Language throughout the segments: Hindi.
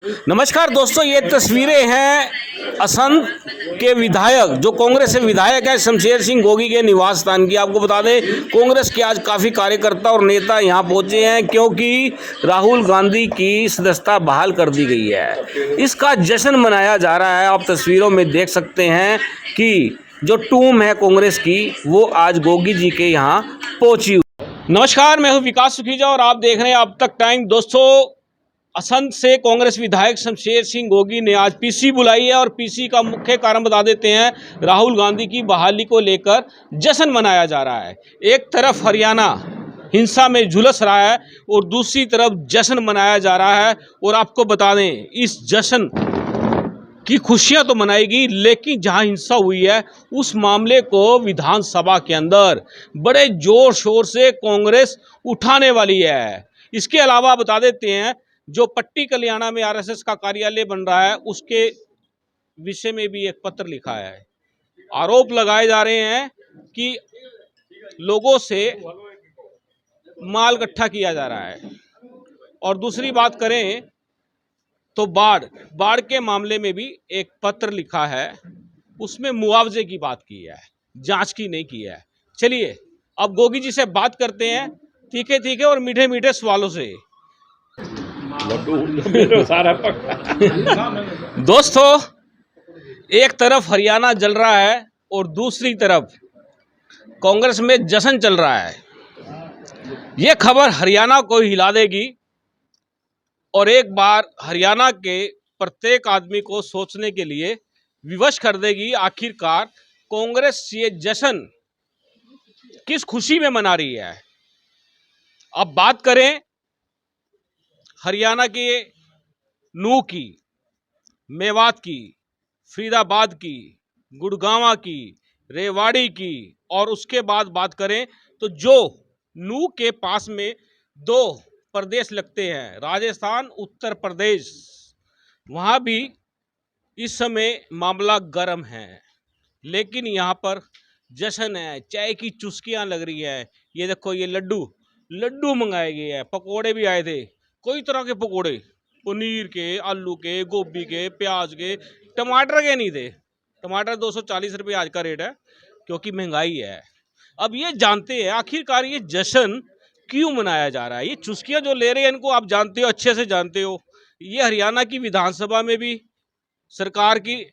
नमस्कार दोस्तों, ये तस्वीरें हैं असंध के विधायक जो कांग्रेस से विधायक है शमशेर सिंह गोगी के निवास स्थान की। आपको बता दें, कांग्रेस के आज काफ़ी कार्यकर्ता और नेता यहां पहुंचे हैं क्योंकि राहुल गांधी की सदस्यता बहाल कर दी गई है। इसका जश्न मनाया जा रहा है। आप तस्वीरों में देख सकते हैं कि जो टूम है कांग्रेस की वो आज गोगी जी के यहाँ पहुंची। नमस्कार, मैं हूँ विकास सुखीजा और आप देख रहे हैं अब तक टाइम। दोस्तों, असंध से कांग्रेस विधायक शमशेर सिंह गोगी ने आज पीसी बुलाई है और पीसी का मुख्य कारण बता देते हैं, राहुल गांधी की बहाली को लेकर जश्न मनाया जा रहा है। एक तरफ हरियाणा हिंसा में झुलस रहा है और दूसरी तरफ जश्न मनाया जा रहा है। और आपको बता दें, इस जश्न की खुशियां तो मनाएगी, लेकिन जहां हिंसा हुई है उस मामले को विधानसभा के अंदर बड़े जोर शोर से कांग्रेस उठाने वाली है। इसके अलावा बता देते हैं, जो पट्टी कल्याणा में आरएसएस का कार्यालय बन रहा है उसके विषय में भी एक पत्र लिखा है। आरोप लगाए जा रहे हैं कि लोगों से माल इकट्ठा किया जा रहा है। और दूसरी बात करें तो बाढ़ के मामले में भी एक पत्र लिखा है, उसमें मुआवजे की बात की है, जांच की नहीं की है। चलिए अब गोगी जी से बात करते हैं तीखे तीखे और मीठे मीठे सवालों से। दोस्तों, एक तरफ हरियाणा जल रहा है और दूसरी तरफ कांग्रेस में जश्न चल रहा है। यह खबर हरियाणा को हिला देगी और एक बार हरियाणा के प्रत्येक आदमी को सोचने के लिए विवश कर देगी। आखिरकार कांग्रेस ये जश्न किस खुशी में मना रही है। अब बात करें हरियाणा के नूह की, मेवात की, फरीदाबाद की, गुड़गांव की, रेवाड़ी की, और उसके बाद बात करें तो जो नूह के पास में दो प्रदेश लगते हैं, राजस्थान, उत्तर प्रदेश, वहाँ भी इस समय मामला गर्म है। लेकिन यहाँ पर जश्न है, चाय की चुस्कियाँ लग रही है। ये देखो, ये लड्डू मंगाए गए हैं, पकोड़े भी आए थे, कई तरह के पकोड़े, पनीर के, आलू के, गोभी के, प्याज के, टमाटर के नहीं थे। टमाटर 240 रुपये आज का रेट है क्योंकि महंगाई है। अब ये जानते हैं आखिरकार ये जश्न क्यों मनाया जा रहा है। ये चुस्कियां जो ले रहे हैं इनको आप जानते हो, अच्छे से जानते हो। ये हरियाणा की विधानसभा में भी सरकार की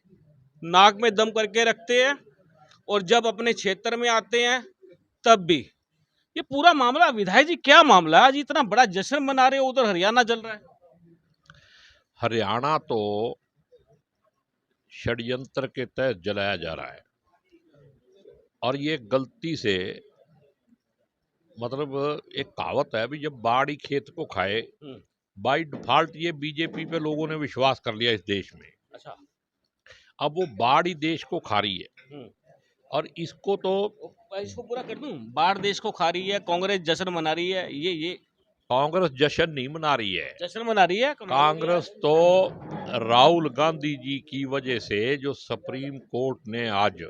नाक में दम करके रखते हैं और जब अपने क्षेत्र में आते हैं तब भी। ये पूरा मामला, विधायक जी क्या मामला है, आज इतना बड़ा जश्न मना रहे हो, उधर हरियाणा जल रहा है। हरियाणा तो षड्यंत्र के तहत जलाया जा रहा है और ये गलती से, मतलब एक कहावत है भी, जब बाढ़ ही खेत को खाए, बाई डिफॉल्ट ये बीजेपी पे लोगों ने विश्वास कर लिया इस देश में। अच्छा, अब वो बाढ़ ही देश को खा रही है और इसको पूरा कर दूं। बाढ़ देश को खा रही है, कांग्रेस जश्न मना रही है। ये कांग्रेस जश्न नहीं मना रही है, जश्न मना रही है कांग्रेस तो राहुल गांधी जी की वजह से, जो सुप्रीम कोर्ट ने आज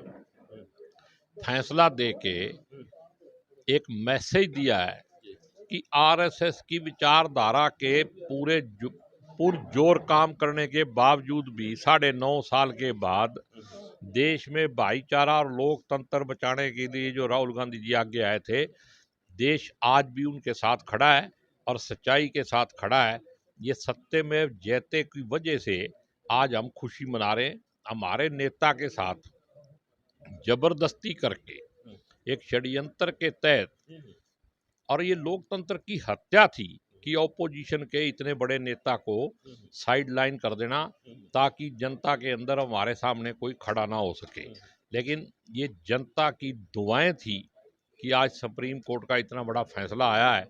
फैसला देके एक मैसेज दिया है कि आरएसएस की विचारधारा के पुरजोर काम करने के बावजूद भी 9.5 साल के बाद देश में भाईचारा और लोकतंत्र बचाने के लिए जो राहुल गांधी जी आगे आए थे, देश आज भी उनके साथ खड़ा है और सच्चाई के साथ खड़ा है। ये सत्य में जयते की वजह से आज हम खुशी मना रहे हैं। हमारे नेता के साथ जबरदस्ती करके एक षड्यंत्र के तहत, और ये लोकतंत्र की हत्या थी कि ऑपोजिशन के इतने बड़े नेता को साइड लाइन कर देना ताकि जनता के अंदर हमारे सामने कोई खड़ा ना हो सके। लेकिन ये जनता की दुआएं थी कि आज सुप्रीम कोर्ट का इतना बड़ा फैसला आया है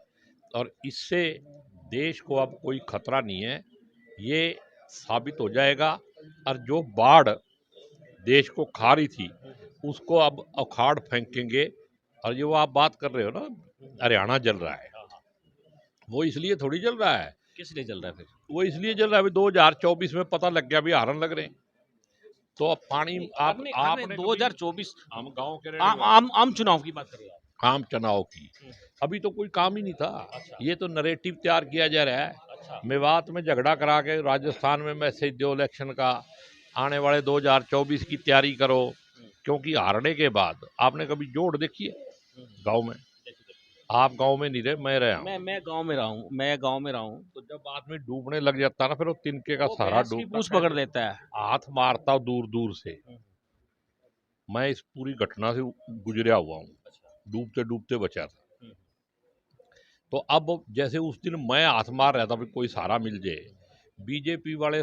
और इससे देश को अब कोई खतरा नहीं है, ये साबित हो जाएगा। और जो बाढ़ देश को खा रही थी उसको अब उखाड़ फेंकेंगे। और जो आप बात कर रहे हो ना, हरियाणा जल रहा है, वो इसलिए थोड़ी जल रहा है। किस लिए जल रहा है फिर? वो इसलिए जल रहा है, 2024 में पता लग गया भी हारन लग रहे हैं। तो अब पानी आपने 2024 हम गांव के आम चुनाव की बात कर रहे हैं। आम चुनाव की अभी तो कोई काम ही नहीं था। अच्छा। ये तो नरेटिव तैयार किया जा रहा है मेवात में झगड़ा करा के राजस्थान में मैसेज दो इलेक्शन का, आने वाले 2024 की तैयारी करो, क्योंकि हारने के बाद आपने कभी जोड़ देखी है गांव में? आप गांव में नहीं रहे, मैं रहा हूँ। मैं गांव में रहा हूँ, मैं गांव में रहा हूँ। तो जब आदमी डूबने लग जाता है ना, फिर वो तिनके का वो सहारा भैंस की डूबता पूंछ है, पकड़ लेता है। हाथ मारता हूँ दूर दूर से। मैं इस पूरी घटना से गुजरा हुआ हूँ, डूबते डूबते बचा था। तो अब जैसे उस दिन मैं हाथ मार रहा था भी कोई सहारा मिल जाए, बीजेपी वाले,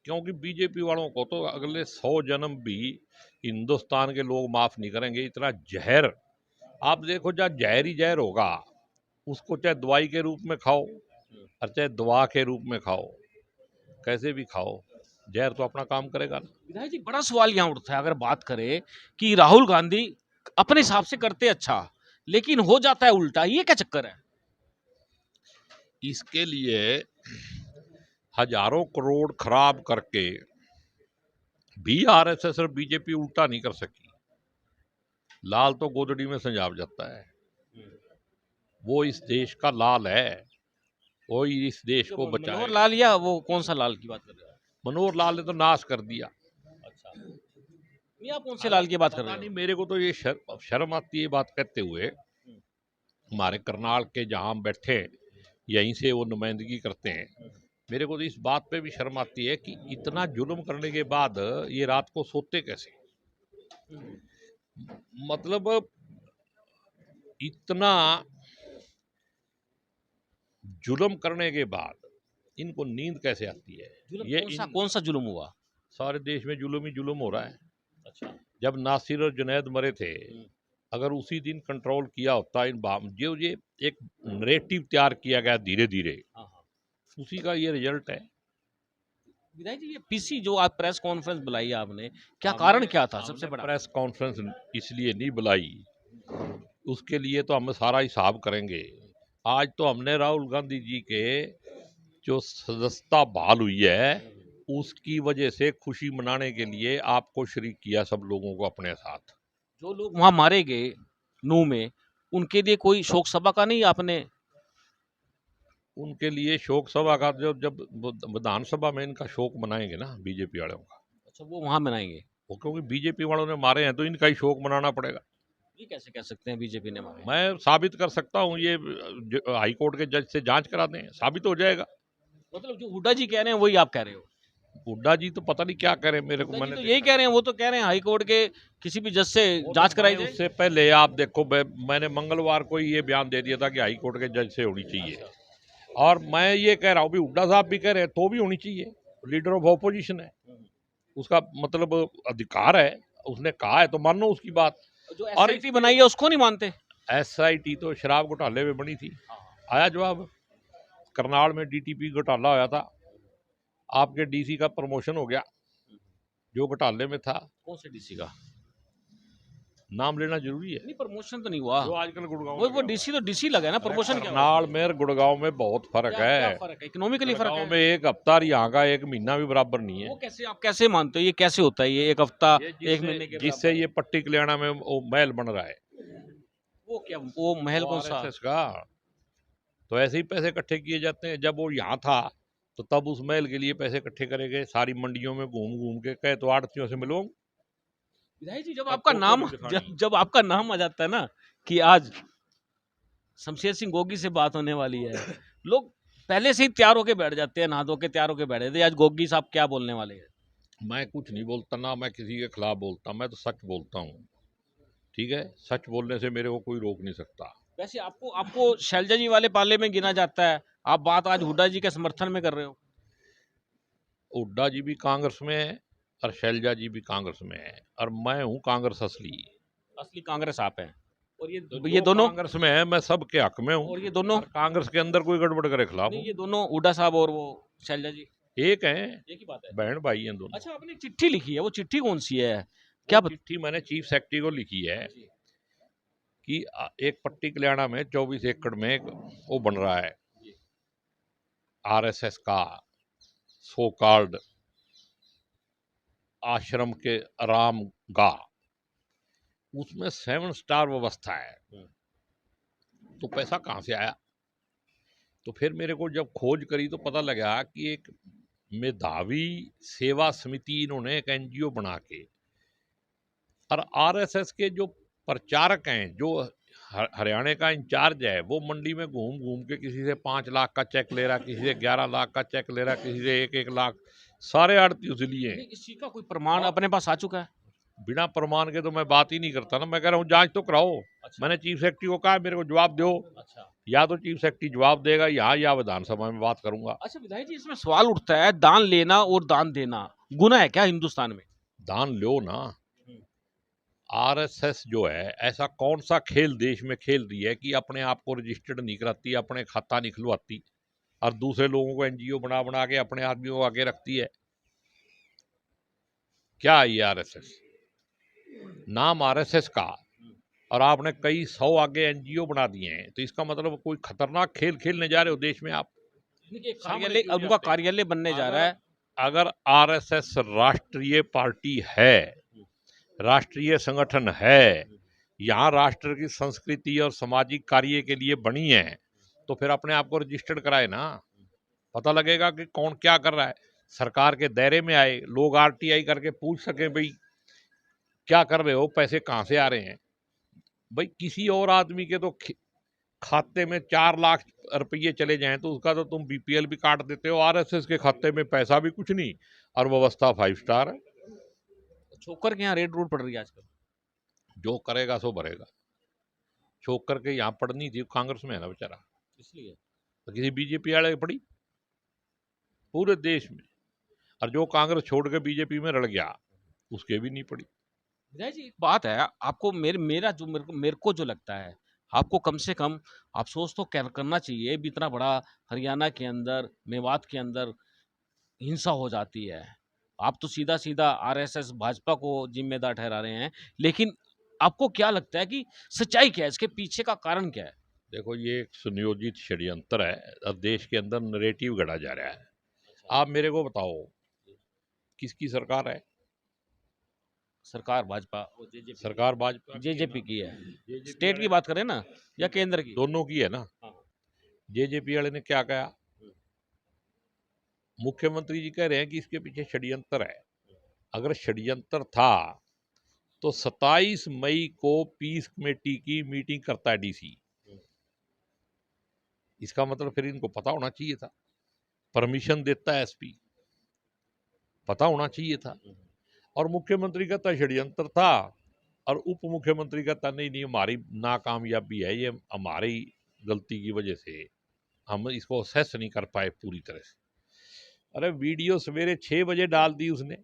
क्योंकि बीजेपी वालों को तो अगले 100 जन्म भी हिंदुस्तान के लोग माफ नहीं करेंगे। इतना जहर, आप देखो, जहाँ जहर ही जहर होगा उसको चाहे दवाई के रूप में खाओ और चाहे दवा के रूप में खाओ, कैसे भी खाओ, जहर तो अपना काम करेगा ना। विधायक जी, बड़ा सवाल यहाँ उठता है, अगर बात करें कि राहुल गांधी अपने हिसाब से करते अच्छा, लेकिन हो जाता है उल्टा, ये क्या चक्कर है? इसके लिए हजारों करोड़ खराब करके भी आरएसएस और बीजेपी उल्टा नहीं कर सकी। लाल तो गोदड़ी में संजाप जाता है, वो इस देश का लाल है, वो इस देश को मनोहर बचाए। लाल, या वो कौन सा लाल की बात कर रहे हो? मनोहर लाल ने तो नाश कर दिया। अच्छा, नहीं, आप कौन से लाल की बात कर पता रहे नहीं, हो? मेरे को तो ये शर्म आती है ये बात कहते हुए। हमारे करनाल के जहां हम बैठे, यहीं से वो नुमाइंदगी करते हैं। मेरे को तो इस बात पे भी शर्म आती है कि इतना जुल्म करने के बाद ये रात को सोते कैसे? मतलब इतना जुल्म करने के बाद इनको नींद कैसे आती है? ये कौन सा जुल्म हुआ? सारे देश में जुल्म ही जुल्म हो रहा है। अच्छा, जब नासिर और जुनैद मरे थे, अगर उसी दिन कंट्रोल किया होता इन जो ये एक नरेटिव तैयार किया गया धीरे धीरे, उसी का ये रिजल्ट है। विधायक जी, ये पीसी जो आप प्रेस कॉन्फ्रेंस बुलाई आपने, क्या कारण क्या था सबसे बड़ा? प्रेस कॉन्फ्रेंस इसलिए नहीं बुलाई, उसके लिए तो हम सारा हिसाब करेंगे। आज तो हमने राहुल गांधी जी के जो सदस्यता बहाल हुई है, उसकी वजह से खुशी मनाने के लिए आपको शरीक किया सब लोगों को अपने साथ। जो लोग वहां मारे गए नू में, उनके लिए कोई शोक सभा का नहीं आपने? उनके लिए शोक सभा का जब विधानसभा में इनका शोक मनाएंगे ना बीजेपी वालों का, अच्छा, वो वहां मनाएंगे? वो क्योंकि बीजेपी वालों ने मारे हैं तो इनका ही शोक मनाना पड़ेगा। ये कैसे कह सकते हैं बीजेपी ने मारे? मैं साबित कर सकता हूँ, ये हाई कोर्ट के जज से जांच करा दें, साबित हो जाएगा। मतलब जो हुड्डा जी कह रहे हैं वही आप कह रहे हो? हुड्डा जी तो पता नहीं क्या करे, मेरे को, हुड्डा जी मैंने तो यही कह रहे हैं, वो तो कह रहे हैं हाई कोर्ट के किसी भी जज से जांच कराई जाए। उससे पहले आप देखो, मैंने मंगलवार को ही ये बयान दे दिया था कि हाई कोर्ट के जज से होनी चाहिए। और मैं ये कह रहा हूँ भी हुड्डा साहब भी कह रहे हैं तो भी होनी चाहिए, लीडर ऑफ ऑपोजिशन है, उसका मतलब अधिकार है, उसने कहा है तो मानो उसकी बात। जो एसआईटी बनाई है उसको नहीं मानते? एसआईटी तो शराब घोटाले में बनी थी, आया जवाब। करनाल में डीटीपी घोटाला होया था, आपके डीसी का प्रमोशन हो गया जो घोटाले में था। कौन से डीसी का नाम लेना जरूरी है? नहीं, प्रमोशन तो नहीं हुआ। जो आजकल गुड़गांव वो डीसी तो डीसी लगा है ना, प्रमोशन क्या? करनाल में गुड़गांव में बहुत फर्क है। क्या फर्क है? इकोनॉमिकली फर्क है। में एक हफ्ता और यहाँ का एक महीना भी बराबर नहीं है। वो कैसे, आप कैसे मानते हो? ये कैसे होता है, ये एक हफ्ता एक महीने के जिससे ये पट्टी कल्याणा में वो महल बन रहा है, वो क्या, वो महल कौन सा? RSS का। तो ऐसे ही पैसे इकट्ठे किए जाते हैं। जब वो यहाँ था तो तब उस महल के लिए पैसे इकट्ठे करे गए, सारी मंडियों में घूम घूम के कहे तो आड़तियों से मिलो। विधायक जी, जब आपका नाम जब आपका नाम आ जाता है ना कि आज शमशेर सिंह गोगी से बात होने वाली है, लोग पहले से ही तैयार होके बैठ जाते हैं, नहा धो के तैयार होके बैठे थे, आज गोगी साहब क्या बोलने वाले हैं। मैं कुछ नहीं बोलता ना, मैं किसी के खिलाफ बोलता, मैं तो सच बोलता हूँ। ठीक है, सच बोलने से मेरे को कोई रोक नहीं सकता। वैसे आपको आपको शैलजा जी वाले पाले में गिना जाता है, आप बात आज हुड्डा जी के समर्थन में कर रहे हो। हुड्डा जी भी कांग्रेस में है और शैलजा जी भी कांग्रेस में है, और मैं हूँ कांग्रेस असली कांग्रेस आप हैं, और तो ये दोनों कांग्रेस में है, मैं सबके हक में हूँ। और ये दोनों कांग्रेस के अंदर कोई गड़बड़ करे खिलाफ नहीं, हूँ। ये दोनों हुड्डा साहब और वो शैलजा जी एक है, एक ही बात है, बहन भाई हैं दोनों। अच्छा, आपने एक चिट्ठी लिखी है, वो चिट्ठी कौन सी है? क्या चिट्ठी मैंने चीफ सेक्रेटरी को लिखी है कि एक पट्टी कल्याणा में 24 एकड़ में एक वो बन रहा है आरएसएस का सो कॉल्ड आश्रम के आराम गाह, उसमें 7 स्टार व्यवस्था है। तो पैसा कहां से आया? तो फिर मेरे को जब खोज करी तो पता लगा कि एक मेधावी सेवा समिति इन्होंने एक एनजीओ बना के, और आरएसएस के जो प्रचारक हैं, जो हरियाणा का इंचार्ज है, वो मंडी में घूम घूम के किसी से 5 लाख का चेक ले रहा, किसी से 11 लाख का चेक ले रहा, किसी से 1-1 लाख, सारे आड़ती उस लिए हैं। इस चीज का कोई प्रमाण अपने पास आ चुका है? बिना प्रमाण के तो मैं बात ही नहीं करता ना। मैं कह रहा हूँ जांच तो कराओ। मैंने चीफ सेक्रेटरी को कहा मेरे को जवाब दो। या तो चीफ सेक्रेटरी जवाब देगा यहाँ, या विधानसभा में बात करूंगा। अच्छा विधायक जी, इसमें सवाल उठता है, दान लेना और दान देना गुनाह है क्या हिंदुस्तान में? दान लो ना। आरएसएस जो है, ऐसा कौन सा खेल देश में खेल रही है कि अपने आप को रजिस्टर्ड नहीं कराती, अपने खाता नहीं खुलवाती, और दूसरे लोगों को एनजीओ बना बना के अपने आदमियों को आगे रखती है? क्या है ये आरएसएस? नाम आरएसएस का, और आपने कई 100 आगे एनजीओ बना दिए हैं, तो इसका मतलब कोई खतरनाक खेल खेलने जा रहे हो देश में आप। कार्यालय, उनका कार्यालय बनने जा रहा है। अगर आरएसएस राष्ट्रीय पार्टी है, राष्ट्रीय संगठन है, यहाँ राष्ट्र की संस्कृति और सामाजिक कार्य के लिए बनी है, तो फिर अपने आप को रजिस्टर्ड कराए ना। पता लगेगा कि कौन क्या कर रहा है, सरकार के दायरे में आए, लोग आरटीआई करके पूछ सके भाई क्या कर रहे हो, पैसे कहाँ से आ रहे हैं। भाई किसी और आदमी के तो खाते में 4 लाख रुपये चले जाएं तो उसका तो तुम बीपीएल भी काट देते हो, आरएसएस के खाते में पैसा भी कुछ नहीं, और व्यवस्था 5 स्टार है। छोकर के यहाँ रेड रोड पड़ रही है आजकल। जो करेगा सो भरेगा। छोकर के यहाँ पड़नी थी, कांग्रेस में है ना बेचारा, इसलिए तो किसी बीजेपी वाले पड़ी पूरे देश में, और जो कांग्रेस छोड़ के बीजेपी में रड़ गया उसके भी नहीं पड़ी। विधायक जी एक बात है, आपको मेरे को जो लगता है, आपको कम से कम अफसोस तो करना चाहिए। भी इतना बड़ा हरियाणा के अंदर, मेवात के अंदर हिंसा हो जाती है, आप तो सीधा सीधा आरएसएस भाजपा को जिम्मेदार ठहरा रहे हैं, लेकिन आपको क्या लगता है कि सच्चाई क्या है, इसके पीछे का कारण क्या है? देखो ये एक सुनियोजित षड्यंत्र है, और देश के अंदर नरेटिव गढ़ा जा रहा है। आप मेरे को बताओ किसकी सरकार है? सरकार भाजपा, सरकार भाजपा जेजेपी की है। स्टेट की बात करें ना, या केंद्र की? दोनों की है ना। जेजेपी वाले ने क्या कहा? मुख्यमंत्री जी कह रहे हैं कि इसके पीछे षड्यंत्र है। अगर षड्यंत्र था तो 27 मई को पीस कमेटी की मीटिंग करता है डीसी। इसका मतलब फिर इनको पता होना चाहिए था। परमिशन देता है एसपी, पता होना चाहिए था। और मुख्यमंत्री कहता षड्यंत्र था, और उप मुख्यमंत्री कहता नहीं नहीं हमारी नाकामयाबी है, ये हमारी गलती की वजह से हम इसको असेस नहीं कर पाए पूरी तरह से। अरे वीडियो सवेरे 6 बजे डाल दी उसने,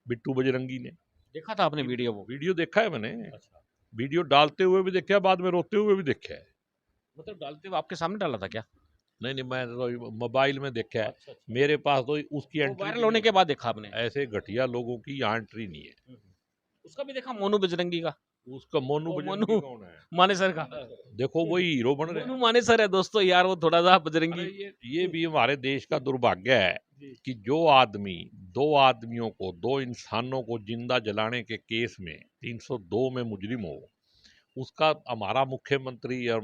बिट्टू बजरंगी ने। देखा था आपने वीडियो? वो वीडियो देखा है मैंने। वीडियो डालते हुए भी देखा है, बाद में रोते हुए भी देखा है। मतलब डालते हुए आपके सामने डाला था क्या? नहीं नहीं, मैं तो मोबाइल में देखा है। मेरे पास तो उसकी एंट्री वायरल होने के बाद देखा आपने? ऐसे घटिया लोगों की यहाँ एंट्री नहीं है। उसका भी देखा, मोनू बजरंगी का। उसका मोनू बजरंगी कौन है? मानेसर का। देखो वही हीरो बन रहे मोनू मानेसर है दोस्तों यार, वो थोड़ा सा बजरंगी। ये भी हमारे देश का दुर्भाग्य है कि जो आदमी, 2 आदमियों को, 2 इंसानों को जिंदा जलाने के केस में 302 में मुजरिम हो, उसका हमारा मुख्यमंत्री और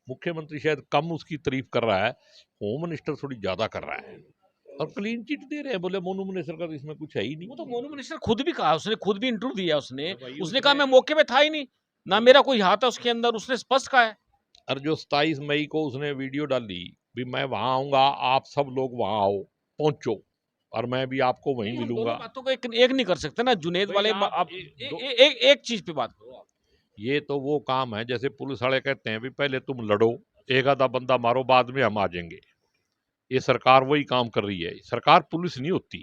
मुख्यमंत्री शायद कम उसकी तारीफ कर रहा है, होम मिनिस्टर थोड़ी ज्यादा कर रहा है, और क्लीन चिट दे रहे हैं। बोले मोनू मिनिस्टर का तो इसमें कुछ है ही नहीं। वो तो मोनू मिनिस्टर खुद भी कहा, उसने खुद भी इंटरव्यू दिया। उसने उसने कहा मैं मौके पे था ही नहीं, ना मेरा कोई हाथ है उसके अंदर, उसने स्पष्ट कहा है। और जो 27 मई को उसने वीडियो डाली भी मैं वहां आऊंगा, आप सब लोग वहां आओ, पहुंचो, और मैं भी आपको वहीं मिलूंगा। बातों को एक नहीं कर सकते ना जुनेद वाले। आप एक चीज पे बात करो। ये तो वो काम है जैसे पुलिस वाले कहते हैं भी पहले तुम लड़ो, एक आधा बंदा मारो, बाद में हम आ जाएंगे। ये सरकार वही काम कर रही है। सरकार पुलिस नहीं होती।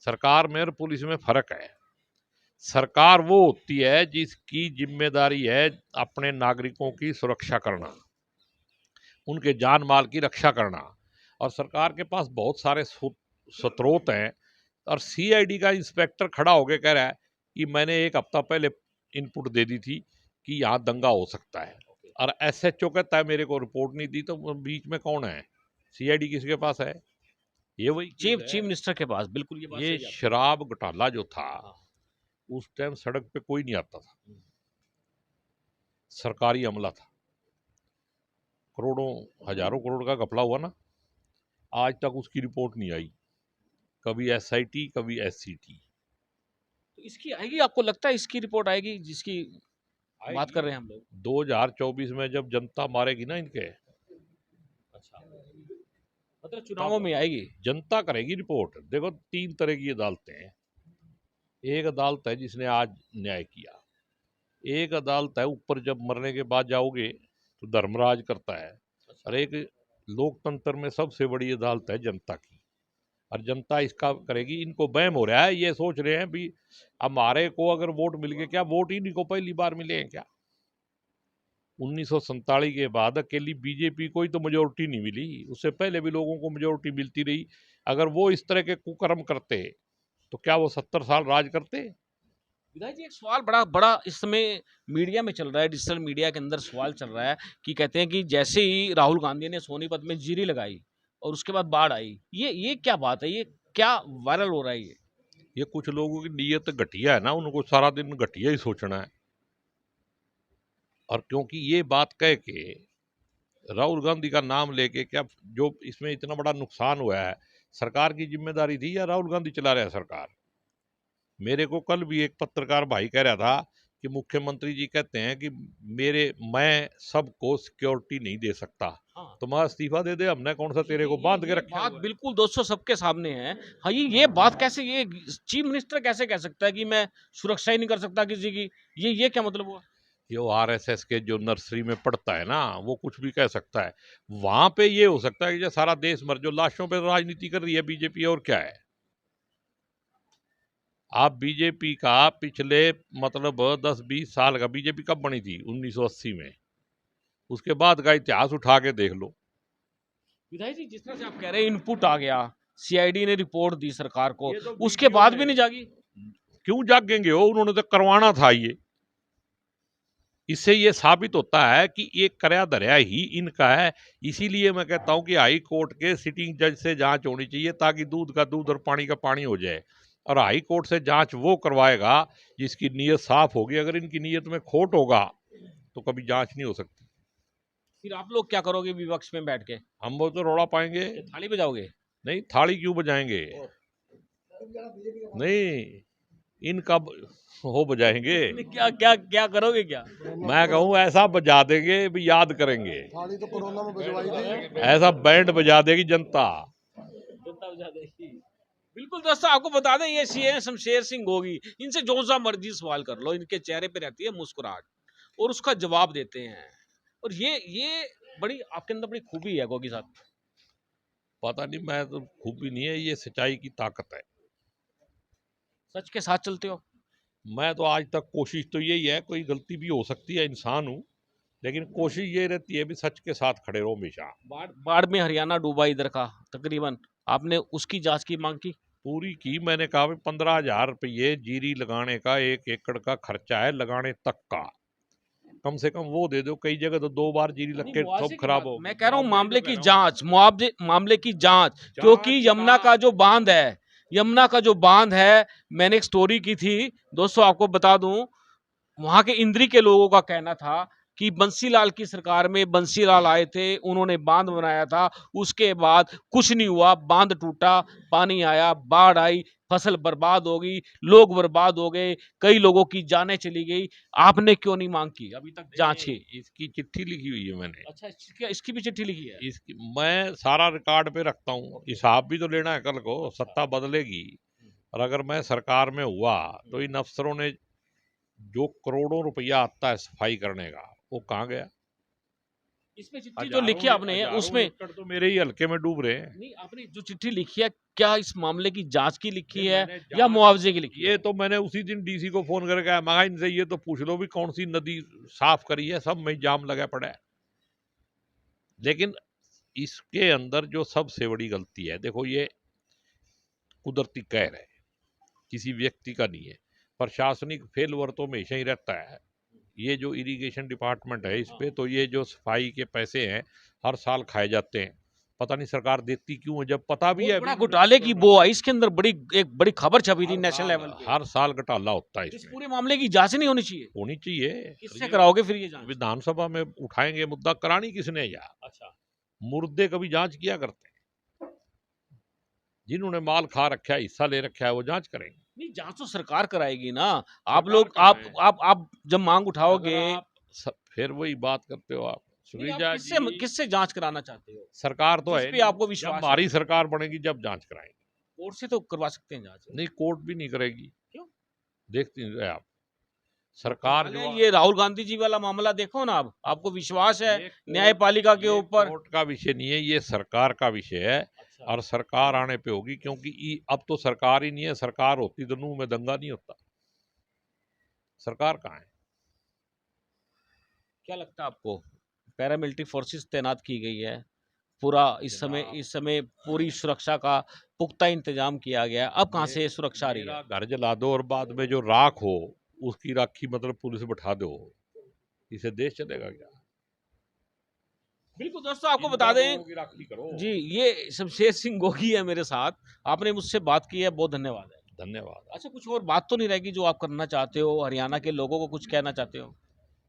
सरकार में और पुलिस में फर्क है। सरकार वो होती है जिसकी जिम्मेदारी है अपने नागरिकों की सुरक्षा करना, उनके जान माल की रक्षा करना, और सरकार के पास बहुत सारे स्रोत हैं। और सीआईडी का इंस्पेक्टर खड़ा होकर कह रहा है कि मैंने 1 हफ्ता पहले इनपुट दे दी थी कि यहाँ दंगा हो सकता है, और एसएचओ कहता है मेरे को रिपोर्ट नहीं दी। तो बीच में कौन है? सीआईडी किसके पास है? ये वही चीफ मिनिस्टर के पास। बिल्कुल ये बात ये सही है। शराब घोटाला जो था उस टाइम सड़क पे कोई नहीं आता था, सरकारी अमला था। करोड़ों हजारों करोड़ का घपला हुआ ना, आज तक उसकी रिपोर्ट नहीं आई। कभी एसआईटी, कभी एससीटी। तो इसकी आएगी, आपको लगता है इसकी रिपोर्ट आएगी जिसकी बात कर रहे हैं हम लोग? 2024 में जब जनता मारेगी ना इनके, अच्छा, मतलब चुनावों में आएगी। जनता करेगी रिपोर्ट। देखो, 3 तरह की अदालतें हैं। एक अदालत है जिसने आज न्याय किया, एक अदालत है ऊपर जब मरने के बाद जाओगे तो धर्मराज करता है, और एक लोकतंत्र में सबसे बड़ी अदालत है जनता की, और जनता इसका करेगी। इनको वहम हो रहा है, ये सोच रहे हैं भी हमारे को अगर वोट मिल गए, क्या वोट ही इनको पहली बार मिले हैं क्या? 1947 के बाद अकेली बीजेपी को ही तो मेजोरिटी नहीं मिली, उससे पहले भी लोगों को मेजोरिटी मिलती रही। अगर वो इस तरह के कुकर्म करते तो क्या वो 70 साल राज करते? विधायक जी, एक सवाल बड़ा बड़ा इस समय मीडिया में चल रहा है, डिजिटल मीडिया के अंदर सवाल चल रहा है कि कहते हैं कि जैसे ही राहुल गांधी ने सोनीपत में जीरी लगाई और उसके बाद बाढ़ आई, ये क्या बात है, ये क्या वायरल हो रहा है ये कुछ लोगों की नीयत घटिया है ना, उनको सारा दिन घटिया ही सोचना है। और क्योंकि ये बात कह के राहुल गांधी का नाम लेके, क्या जो इसमें इतना बड़ा नुकसान हुआ है, सरकार की जिम्मेदारी थी या राहुल गांधी चला रहा है सरकार? मेरे को कल भी एक पत्रकार भाई कह रहा था कि मुख्यमंत्री जी कहते हैं कि मैं सबको सिक्योरिटी नहीं दे सकता, हाँ। तो मैं इस्तीफा दे दे, हमने कौन सा तेरे को बांध के रखा बात हुआ है? बिल्कुल दोस्तों सबके सामने है। हाँ, ये बात कैसे, ये चीफ मिनिस्टर कैसे कह सकता है कि मैं सुरक्षा ही नहीं कर सकता किसी की? ये क्या मतलब हुआ? ये आरएसएस के जो नर्सरी में पढ़ता है ना, वो कुछ भी कह सकता है। वहां पे ये हो सकता है कि जो सारा देश मर, जो लाशों पे राजनीति कर रही है बीजेपी, और क्या है। आप बीजेपी का पिछले मतलब 10-20 साल का, बीजेपी कब बनी थी? 1980 में। उसके बाद का इतिहास उठा के देख लो। विधायक जी, जिस तरह से आप कह रहे हैं इनपुट आ गया, सीआईडी ने रिपोर्ट दी सरकार को, ये तो उसके वीडियो बाद है। भी नहीं जागी? क्यों जागेंगे वो? उन्होंने तो करवाना था ये। इससे ये साबित होता है कि ये करया धरया ही इनका है। इसीलिए मैं कहता हूं कि हाई कोर्ट के सिटिंग जज से जांच होनी चाहिए, ताकि दूध का दूध और पानी का पानी हो जाए। और हाई कोर्ट से जांच वो करवाएगा जिसकी नीयत साफ होगी। अगर इनकी नीयत में खोट होगा तो कभी जांच नहीं हो सकती। फिर आप लोग क्या करोगे विपक्ष में बैठ के? हम वो तो रोड़ा पाएंगे। ये थाली बजाओगे? नहीं, थाली क्यों बजाएंगे? नहीं, इनका हो बजाएंगे। क्या क्या क्या करोगे क्या? मैं कहूँ ऐसा बजा देंगे भी याद करेंगे। थाली तो कोरोना में बजवाई थी। ऐसा बैंड बजा देगी जनता। जनता बजा देगी। बिल्कुल दोस्तों, आपको बता दें ये सीएम शमशेर सिंह गोगी, इनसे जो सा मर्जी सवाल कर लो, इनके चेहरे पे रहती है मुस्कुराहट और उसका जवाब देते हैं। और ये बड़ी आपके अंदर बड़ी खूबी है गोगी साहब। पता नहीं, मैं तो खूबी नहीं है, ये सच्चाई की ताकत है। सच के साथ चलते हो? मैं तो आज तक कोशिश तो यही है, कोई गलती भी हो सकती है, इंसान हूँ, लेकिन कोशिश ये रहती है भी सच के साथ खड़े रहो हमेशा। बाढ़ में हरियाणा डूबा इधर का तकरीबन, आपने उसकी जांच की मांग की? पूरी की। मैंने कहा 15,000 रुपये जीरी लगाने का 1 एकड़ का खर्चा है, लगाने तक का। कम से कम वो दे दो। कई जगह तो 2 बार जीरी लग के सब खराब हो। मैं कह रहा हूँ मामले की जांच, मुआवजे मामले की जांच, क्योंकि यमुना का जो बांध है, यमुना का जो बांध है, मैंने एक स्टोरी की थी दोस्तों, आपको बता दूं, वहां के इंद्री के लोगों का कहना था कि बंसीलाल की सरकार में बंसीलाल आए थे, उन्होंने बांध बनाया था, उसके बाद कुछ नहीं हुआ, बांध टूटा, पानी आया, बाढ़ आई, फसल बर्बाद हो गई, लोग बर्बाद हो गए, कई लोगों की जानें चली गई। आपने क्यों नहीं मांग की अभी तक जांच की? इसकी चिट्ठी लिखी हुई है मैंने। अच्छा, इसकी भी चिट्ठी लिखी है? इसकी मैं सारा रिकॉर्ड पे रखता हूँ। हिसाब भी तो लेना है, कल को सत्ता बदलेगी, और अगर मैं सरकार में हुआ तो इन अफसरों ने जो करोड़ों रुपया आता है सफाई करने का, वो कहाँ गया? इसमें चिट्ठी जो लिखी आपने उसमें एकड़ तो मेरे ही हल्के में डूब रहे हैं। नहीं, आपने जो चिट्ठी लिखी है, क्या इस मामले की जांच की लिखी है मैंने या जांच- मुआवजे की लिखी है? ये तो मैंने उसी दिन डीसी को फोन करके कहा, मगा इनसे ये तो पूछ लो भी कौन सी नदी साफ करी है, सब में जाम लगा पड़ा है। लेकिन इसके अंदर जो सबसे बड़ी गलती है, देखो, ये कुदरती कहर है, किसी व्यक्ति का नहीं है। प्रशासनिक फेलवर तो हमेशा ही रहता है। ये जो इरिगेशन डिपार्टमेंट है, इस पे तो ये जो सफाई के पैसे हैं हर साल खाए जाते हैं। पता नहीं सरकार देती क्यों है, जब पता भी है बड़ा घोटाले की वो आई, इसके अंदर एक बड़ी खबर छपी थी नेशनल लेवल पे। हर साल घोटाला होता है इस इसमें। पूरे मामले की जांच नहीं होनी चाहिए? होनी चाहिए। किससे कराओगे फिर ये जांच? विधानसभा में उठाएंगे मुद्दा, करानी किसने यार? अच्छा, मुर्दे कभी जांच किया करते हैं? जिन्होंने माल खा रखा है, हिस्सा ले रखा है, वो जांच करेंगे। नहीं जांच तो सरकार कराएगी ना। आप सरकार लोग कराए। आप जब मांग उठाओगे, अगर आप फिर वही बात करते हो आप नहीं, आप सुनीता किससे जी, किससे जांच कराना चाहते हो? सरकार तो जिस है पे नहीं। आपको जब विश्वास है। हमारी सरकार बनेगी जब जांच कराएंगे। कोर्ट से तो करवा सकते हैं जांच। नहीं, कोर्ट भी नहीं करेगी। क्यों? देखते हैं आप, सरकार जो ये राहुल गांधी जी वाला मामला देखो ना, आप आपको विश्वास है ये न्यायपालिका के ये ऊपर? कोर्ट का विषय नहीं है, ये सरकार का विषय है। अच्छा। और सरकार आने पे होगी, क्योंकि अब तो सरकार ही नहीं है। सरकार होती तो नूह में दंगा नहीं होता। सरकार कहाँ है? क्या लगता है आपको? पैरामिलिट्री फोर्सेस तैनात की गई है, पूरा इस समय पूरी सुरक्षा का पुख्ता इंतजाम किया गया है। अब कहाँ से सुरक्षा आ रही है? मेरा घर जला दो और बाद में जो राख हो उसकी राखी मतलब पुलिस बैठा दो, इसे देश चलेगा क्या? बिल्कुल दोस्तों, आपको बता दें की राखी करो। जी, ये शमशेर सिंह गोगी है मेरे साथ, आपने मुझसे बात की है, बहुत धन्यवाद है। धन्यवाद। अच्छा, कुछ और बात तो नहीं रहेगी जो आप करना चाहते हो, हरियाणा के लोगों को कुछ कहना चाहते हो?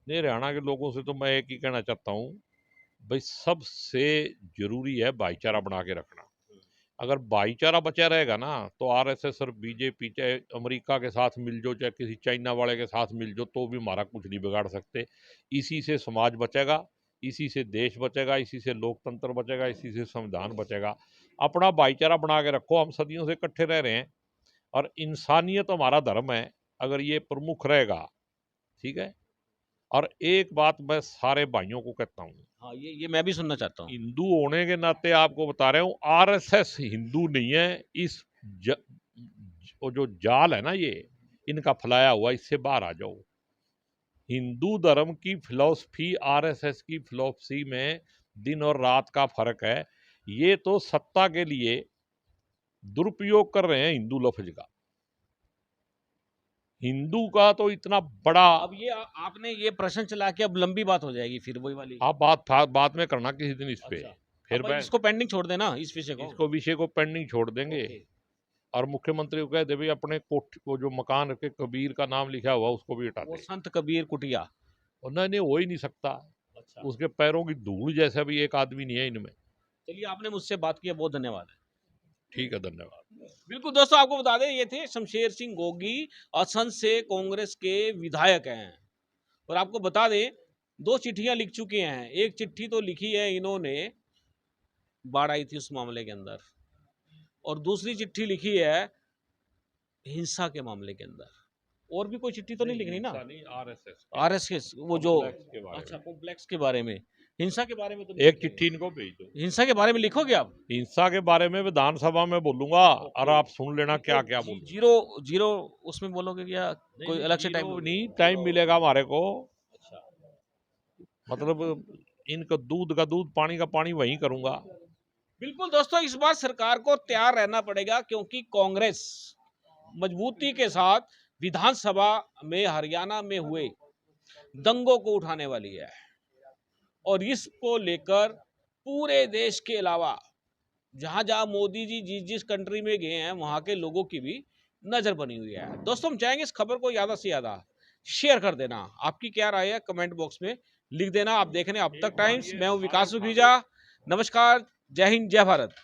नहीं, हरियाणा के लोगों से तो मैं एक ही कहना चाहता हूँ, भाई सबसे जरूरी है भाईचारा बना के रखना। अगर भाईचारा बचा रहेगा ना, तो आरएसएस और बीजेपी चाहे अमेरिका के साथ मिल जाओ, चाहे किसी चाइना वाले के साथ मिल जाओ, तो भी हमारा कुछ नहीं बिगाड़ सकते। इसी से समाज बचेगा, इसी से देश बचेगा, इसी से लोकतंत्र बचेगा, इसी से संविधान बचेगा। अपना भाईचारा बना के रखो। हम सदियों से इकट्ठे रह रहे हैं और इंसानियत हमारा धर्म है। अगर ये प्रमुख रहेगा, ठीक है। और एक बात मैं सारे भाइयों को कहता हूँ, हाँ, ये मैं भी सुनना चाहता हूँ। हिंदू होने के नाते आपको बता रहा हूँ, आरएसएस हिंदू नहीं है। वो जो जाल है ना, ये इनका फैलाया हुआ, इससे बाहर आ जाओ। हिंदू धर्म की फिलॉसफी आरएसएस की फिलॉसफी में दिन और रात का फर्क है। ये तो सत्ता के लिए दुरुपयोग कर रहे हैं हिंदू लफ्ज का। हिंदू का तो इतना बड़ा, अब ये आपने ये प्रश्न चला के अब लंबी बात हो जाएगी, फिर वही वाली। आप बात में करना किसी दिन इस पे। अच्छा, फिर अब मैं इसको पेंडिंग छोड़ देना, इस विषय को। इसको विषय को पेंडिंग छोड़ देंगे। ओके। और मुख्यमंत्री को कह दे भाई अपने कोठ को जो मकान के कबीर का नाम लिखा हुआ उसको भी हटा वो दे। संत कबीर कुटिया। और नहीं, हो ही नहीं सकता। अच्छा, उसके पैरों की धूल जैसा भी एक आदमी नहीं है इनमें। चलिए, आपने मुझसे बात की है, बहुत धन्यवाद है। ठीक है, धन्यवाद। बिल्कुल दोस्तों, आपको बता दें, ये थे शमशेर सिंह गोगी, असंध से कांग्रेस के विधायक हैं। और आपको बता दें, 2 चिट्ठियां लिख चुके हैं। एक चिट्ठी तो लिखी है इन्होंने, बाढ़ आई थी उस मामले के अंदर, और दूसरी चिट्ठी लिखी है हिंसा के मामले के अंदर। और भी कोई चिट्ठी तो नहीं लिखनी ना? आरएसएस वो जो, अच्छा, कॉम्प्लेक्स के बारे में, हिंसा के बारे में तो एक चिट्ठी इनको भेज दो। हिंसा के बारे में लिखोगे आप? हिंसा के बारे में विधानसभा में बोलूंगा और आप सुन लेना क्या क्या बोलूं। जीरो उसमें बोलोगे क्या? कोई अलग से टाइम नहीं, टाइम मिलेगा हमारे को। अच्छा, मतलब इनका दूध का दूध, पानी का पानी वहीं करूंगा। बिल्कुल दोस्तों, इस बार सरकार को तैयार रहना पड़ेगा, क्योंकि कांग्रेस मजबूती के साथ विधानसभा में हरियाणा में हुए दंगों को उठाने वाली है। और इसको लेकर पूरे देश के अलावा जहां जहां मोदी जी जिस जिस कंट्री में गए हैं, वहां के लोगों की भी नजर बनी हुई है। दोस्तों, हम चाहेंगे इस खबर को ज्यादा से ज्यादा शेयर कर देना। आपकी क्या राय है, कमेंट बॉक्स में लिख देना। आप देख रहे हैं अब तक टाइम्स, मैं हूं विकास सुखीजा। नमस्कार, जय हिंद, जय भारत।